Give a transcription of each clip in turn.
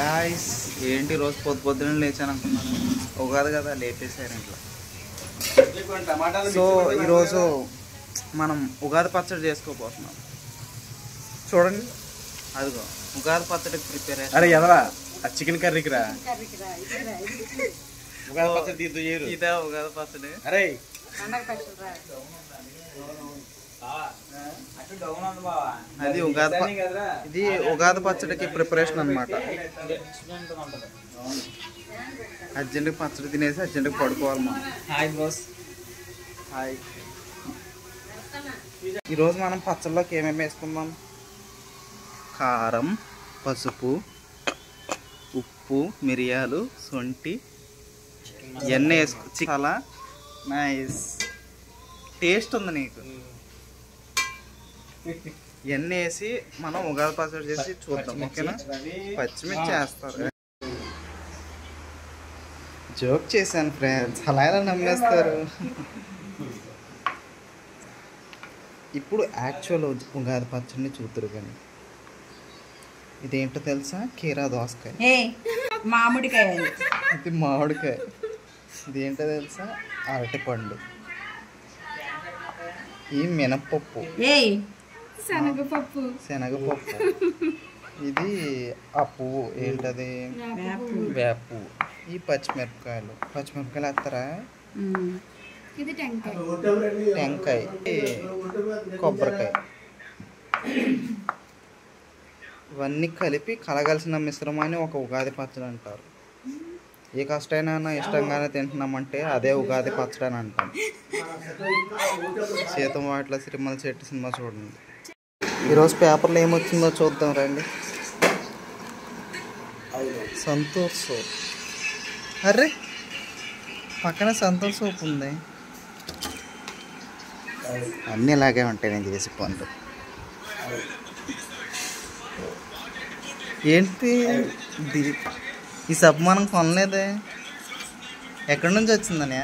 Guys ఏంటి రోజు పొద్దున్నే లేచాను అనుకున్నాను, ఉగాది కదా లేపేశారు ఇంట్లో. సో ఈరోజు మనం ఉగాది పచ్చడి చేసుకోబోతున్నాం. చూడండి, అదిగో ఉగాది పచ్చడికి ప్రిపేర్ అయ్యారు. అరే ఎదరా చికెన్ కర్రీకి రా, ఉగాది పచ్చడి తీద్దు చేయరు. ఇదే ఉగాది పచ్చడి. అరే అది ఉగాది ఇది ఉగాది పచ్చడికి ప్రిపరేషన్ అన్నమాట. అర్జెంట్కి పచ్చడి తినేసి అర్జెంట్కి పడుకోవాలి మనం. హాయ్. ఈరోజు మనం పచ్చళ్ళలోకి ఏమేమి వేసుకుందాం? కారం, పసుపు, ఉప్పు, మిరియాలు, శొంఠి ఇవన్నీ వేసుకో. చాలా నైస్ టేస్ట్ ఉంది నీకు. ఇవన్నీ వేసి మనం ఉగాది పచ్చడి చేసి చూద్దాం, ఓకేనా? పచ్చిమిర్చి వేస్తారు. జోక్ చేశాను ఫ్రెండ్స్, అలా ఎలా నమ్మేస్తారు? ఇప్పుడు యాక్చువల్ ఉగాది పచ్చడిని చూద్దరు కానీ ఇదేంటో తెలుసా? కీరా దోసకాయ, మామిడికాయ, ఇది మామిడికాయ. ఇదేంటో తెలుసా? అరటిపండు. ఈ మినప్పప్పు, శనగపప్పు, ఇది ఆ పువ్వు ఏంటది? వేప పువ్వు. ఈ పచ్చిమిరపకాయలు వేస్తారా? ఇది టెంకాయ, కొబ్బరికాయ. ఇవన్నీ కలిపి కలగాల్సిన మిశ్రమాన్ని ఒక ఉగాది పచ్చడి అంటారు. ఏ కష్టమైనా ఇష్టంగానే తింటున్నామంటే అదే ఉగాది పచ్చడి అని అంటాం. సీతం వాటిలో సిరిమల చెట్టు సినిమా చూడండి. ఈరోజు పేపర్లో ఏమొచ్చిందో చూద్దాం రండి. సంతూర్ సోప్. అర్రే పక్కన సంతూర్ సోప్ ఉంది. అన్నీ ఇలాగే ఉంటాయి నేను చేసి పనులు. ఏంటి ఈ సబ్బు మనం కొనలేదే? ఎక్కడి నుంచి వచ్చిందని?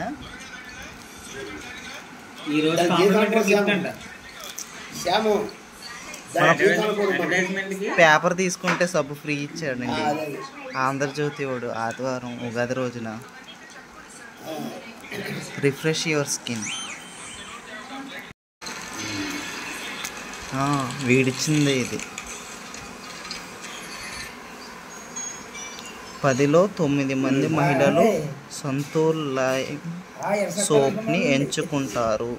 పేపర్ తీసుకుంటే సబ్బు ఫ్రీ ఇచ్చాడండి ఆంధ్రజ్యోతి వాడు ఆదివారం ఉగాది రోజున. Refresh your skin. వీడిచ్చింది ఇది. 10లో 9 మంది మహిళలు సంతూర్ లైమ్ సోప్ని ఎంచుకుంటారు.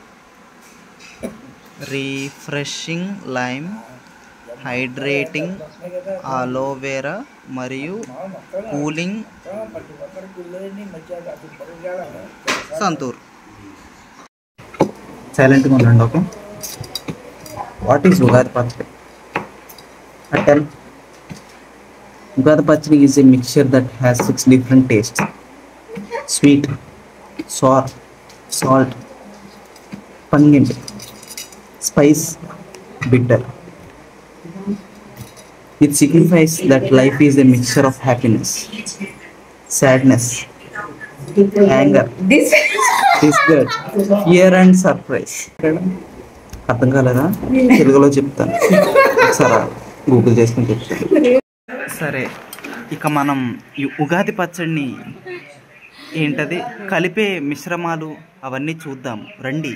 రిఫ్రెషింగ్ లైమ్, హైడ్రేటింగ్ అలోవెరా మరియు కూలింగ్ సంతూర్. సైలెంట్గా ఉండండి, ఓకే? వాట్ ఈస్ ఉగాది పచ్చడి? Ugadi pachadi is a mixture that has 6 different tastes: sweet, sour, salt, pungent, spice, bitter. It signifies that life is a mixture of happiness, sadness, anger, disgust, fear and surprise. అర్థం కాలేదా? తెలుగులో చెప్తాను, ఒకసారి Google చేసుకుని చెప్తాను. సరే, ఇక మనం ఈ ఉగాది పచ్చడిని ఏంటది కలిపే మిశ్రమాలు అవన్నీ చూద్దాం రండి.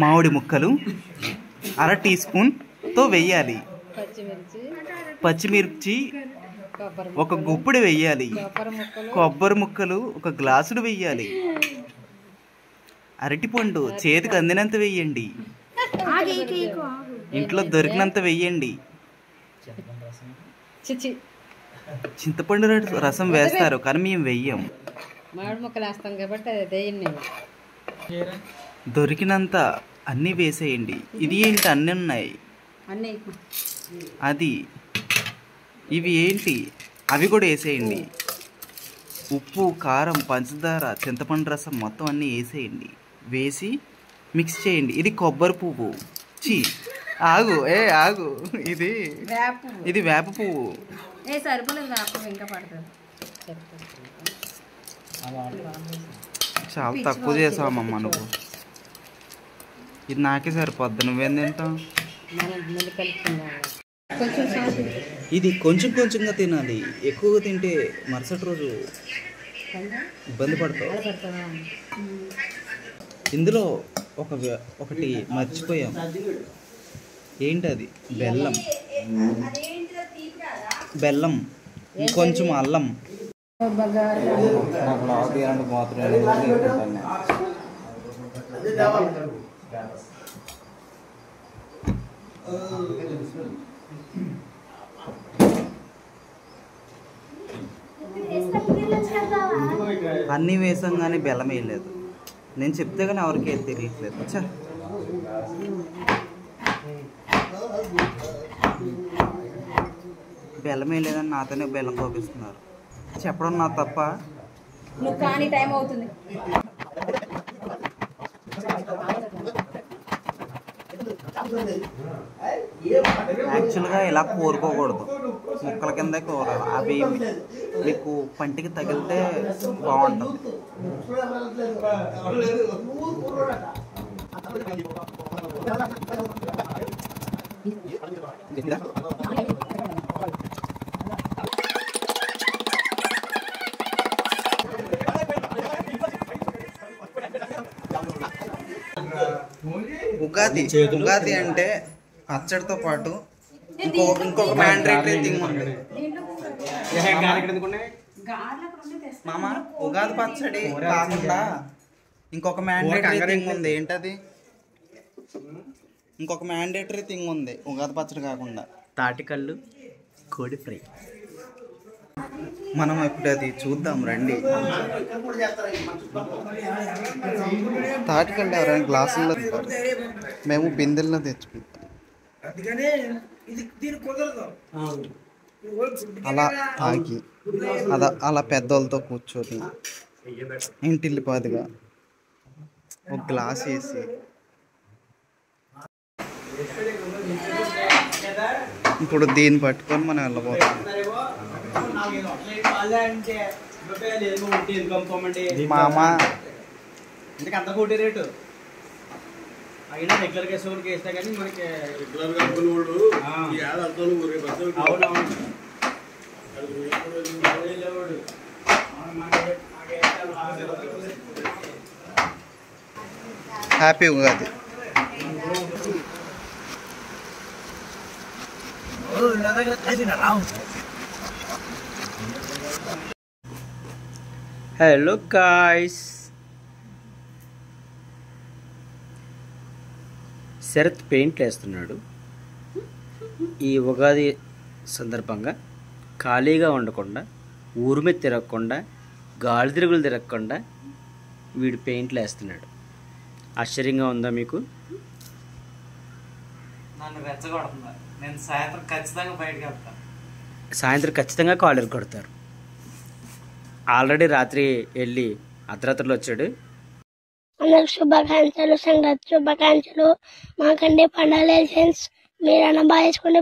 మామిడి ముక్కలు 1/2 టీ స్పూన్తో వెయ్యాలి. పచ్చిమిర్చి 1 గుప్పిడి వెయ్యాలి. కొబ్బరి ముక్కలు 1 గ్లాసుడు వెయ్యాలి. అరటిపండు చేతికి అందినంత వెయ్యండి. ఇంట్లో దొరికినంత వెయ్యండి. చింతపండు రసం వేస్తారు కానీ మేము వెయ్యం. దొరికినంత అన్నీ వేసేయండి. ఇది ఏంటి అన్నీ ఉన్నాయి? అది ఇవి ఏంటి? అవి కూడా వేసేయండి. ఉప్పు, కారం, పంచదార, చింతపండు రసం మొత్తం అన్నీ వేసేయండి. వేసి మిక్స్ చేయండి. ఇది కొబ్బరి పువ్వు. ఆగు ఇది వేప పువ్వు. చాలా తక్కువ చేసావమ్మా నువ్వు. ఇది నాకే సరిపోద్ది, నువ్వేం తింటావు? కొంచెం సాల్ట్ ఇది కొంచెం కొంచెంగా తినాలి, ఎక్కువగా తింటే మరుసటి రోజు ఇబ్బంది పడతావు. ఇందులో ఒకటి మర్చిపోయాం, ఏంటది? బెల్లం, బెల్లం, ఇంకొంచెం అల్లం. నాకు లావు తీయాలంటే మాత్రం అన్నీ వేసాం కానీ బెల్లం వేయలేదు. నేను చెప్తే కానీ ఎవరికి ఏది తెలియట్లేదు. అచ్చా బెల్లం వేయలేదని నాతోనే బెల్లం కోపిస్తున్నారు. చెప్పడం నా తప్ప? నువ్వు కానీ టైం అవుతుంది. యాక్చువల్గా ఇలా కోరుకోకూడదు, ముక్కల కింద కోరాలి. అవి మీకు పంటికి తగిలితే బాగుంటుంది. ఉగాది అంటే పచ్చడితో పాటు ఇంకొక మ్యాండేటరీ థింగ్ ఉంది మామ. ఉగాది పచ్చడి కాకుండా ఇంకొక మ్యాండేటరీ థింగ్ ఉంది. ఏంటది? ఇంకొక మ్యాండేటరీ థింగ్ ఉంది ఉగాది పచ్చడి కాకుండా. తాటికల్లు, కోడి ఫ్రై. మనం ఇప్పుడు అది చూద్దాం రండి. తాటికల్లు ఎవరైనా గ్లాసుల్లో తింటారు, మేము బిందెల్లో తెచ్చుకుంటాం. అలా తాగి అలా పెద్దోళ్ళతో కూర్చొని ఇంటిల్లిపాదిగా ఒక గ్లాస్ వేసి ఇప్పుడు దీన్ని పట్టుకొని మనం వెళ్ళబోతాం. మామ అంత కోటి రేటు అయినా రెగ్యులర్ కేసు వేసినా కానీ మనకి అవునవును. Happy Ugadi. Hello guys, Sharath పెయింట్లు వేస్తున్నాడు. ఈ ఉగాది సందర్భంగా ఖాళీగా ఉండకుండా, ఊరు మీద తిరగకుండా, గాలి తిరుగులు తిరగకుండా వీడు పెయింట్లు వేస్తున్నాడు. ఆశ్చర్యంగా ఉందా మీకు? నన్ను రెచ్చగొడుతున్నారు. నేను సాయంత్రం ఖచ్చితంగా బయటకు వెళ్తాను. సాయంత్రం ఖచ్చితంగా కాలర్ కొడతారు. ఆల్రెడీ రాత్రి వెళ్ళి అర్ధరాత్రిలో వచ్చాడు. అందరికి శుభాకాంక్షలు, సంగతి శుభాకాంక్షలు. మాకండి పండుగ లైసెన్స్ మీరన్నా బాగా చేసుకుంటే